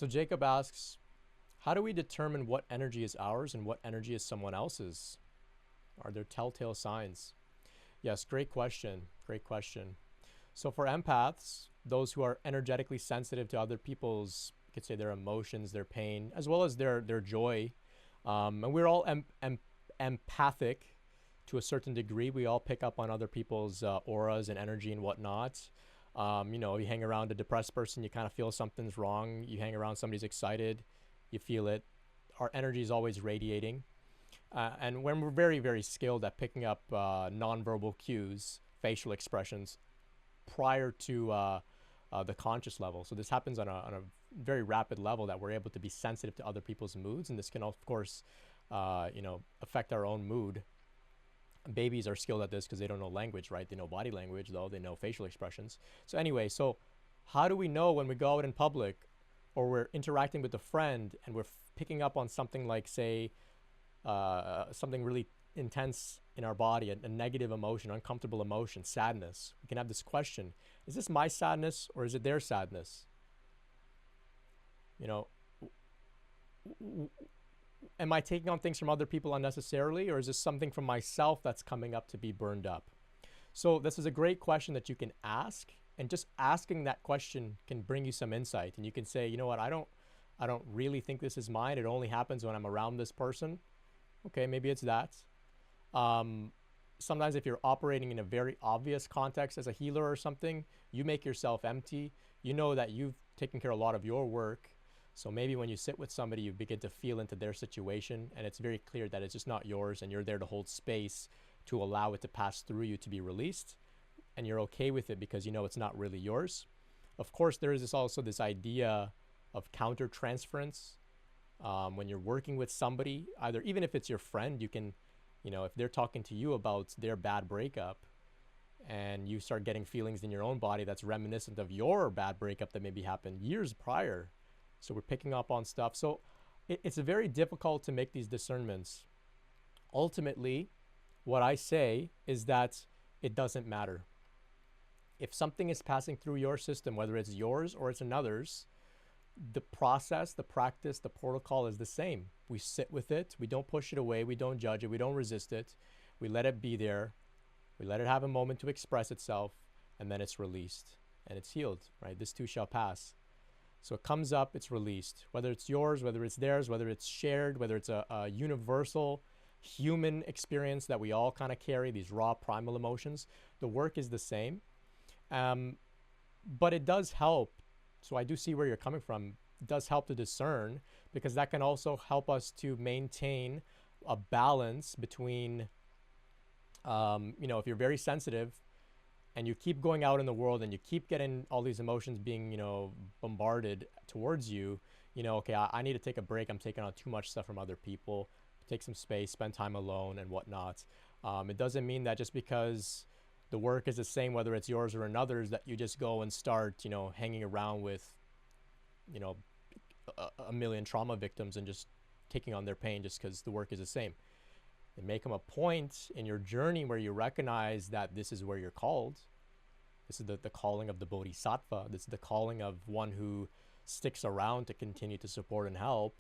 So Jacob asks, how do we determine what energy is ours and what energy is someone else's? Are there telltale signs? Yes, great question. Great question. So for empaths, those who are energetically sensitive to other people's, you could say their emotions, their pain, as well as their joy, and we're all empathic to a certain degree. We all pick up on other people's auras and energy and whatnot. You know, you hang around a depressed person, you kind of feel something's wrong. You hang around somebody's excited, you feel it. Our energy is always radiating. And when we're very, very skilled at picking up nonverbal cues, facial expressions, prior to the conscious level. So this happens on a very rapid level, that we're able to be sensitive to other people's moods. And this can, of course, you know, affect our own mood. Babies are skilled at this because they don't know language, right? They know body language, though. They know facial expressions. So anyway, so how do we know when we go out in public or we're interacting with a friend and we're picking up on something like, say, something really intense in our body, a negative emotion, uncomfortable emotion, sadness? We can have this question: is this my sadness or is it their sadness? You know, am I taking on things from other people unnecessarily, or is this something from myself that's coming up to be burned up? So this is a great question that you can ask, and just asking that question can bring you some insight. And you can say, you know what, I don't really think this is mine. It only happens when I'm around this person. Okay, maybe it's that. Sometimes if you're operating in a very obvious context as a healer or something, you make yourself empty. You know that you've taken care of a lot of your work. So maybe when you sit with somebody, you begin to feel into their situation, and it's very clear that it's just not yours, and you're there to hold space to allow it to pass through you to be released. And you're okay with it because you know it's not really yours. Of course, there is also this idea of counter-transference. When you're working with somebody, either even if it's your friend, you can, you know, if they're talking to you about their bad breakup and you start getting feelings in your own body that's reminiscent of your bad breakup that maybe happened years prior. So we're picking up on stuff. So it's very difficult to make these discernments. Ultimately, what I say is that it doesn't matter. If something is passing through your system, whether it's yours or it's another's, the process, the practice, the protocol is the same. We sit with it. We don't push it away. We don't judge it. We don't resist it. We let it be there. We let it have a moment to express itself, and then it's released and it's healed, right? This too shall pass. So it comes up, it's released. Whether it's yours, whether it's theirs, whether it's shared, whether it's a universal human experience that we all kind of carry, these raw primal emotions, the work is the same. But it does help. So I do see where you're coming from. It does help to discern, because that can also help us to maintain a balance between, you know, if you're very sensitive and you keep going out in the world and you keep getting all these emotions being, you know, bombarded towards you, you know, okay, I need to take a break. I'm taking on too much stuff from other people. Take some space, spend time alone and whatnot. It doesn't mean that just because the work is the same, whether it's yours or another's, that you just go and start, you know, hanging around with, you know, a million trauma victims and just taking on their pain just because the work is the same. And make them a point in your journey where you recognize that this is where you're called. This is the calling of the bodhisattva. This is the calling of one who sticks around to continue to support and help.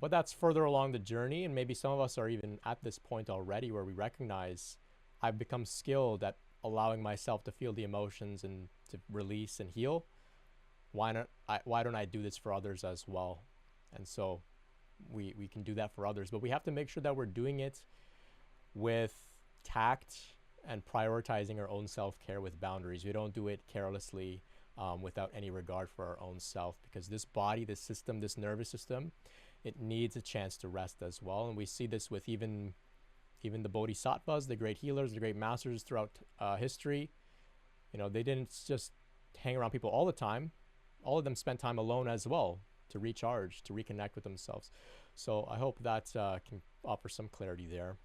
But that's further along the journey, and maybe some of us are even at this point already where we recognize I've become skilled at allowing myself to feel the emotions and to release and heal. Why don't I do this for others as well? And so we can do that for others, but we have to make sure that we're doing it with tact and prioritizing our own self-care with boundaries. We don't do it carelessly, without any regard for our own self, because this body, this system, this nervous system, it needs a chance to rest as well. And we see this with even the bodhisattvas, the great healers, the great masters throughout history. You know, they didn't just hang around people all the time. All of them spent time alone as well to recharge, to reconnect with themselves. So I hope that can offer some clarity there.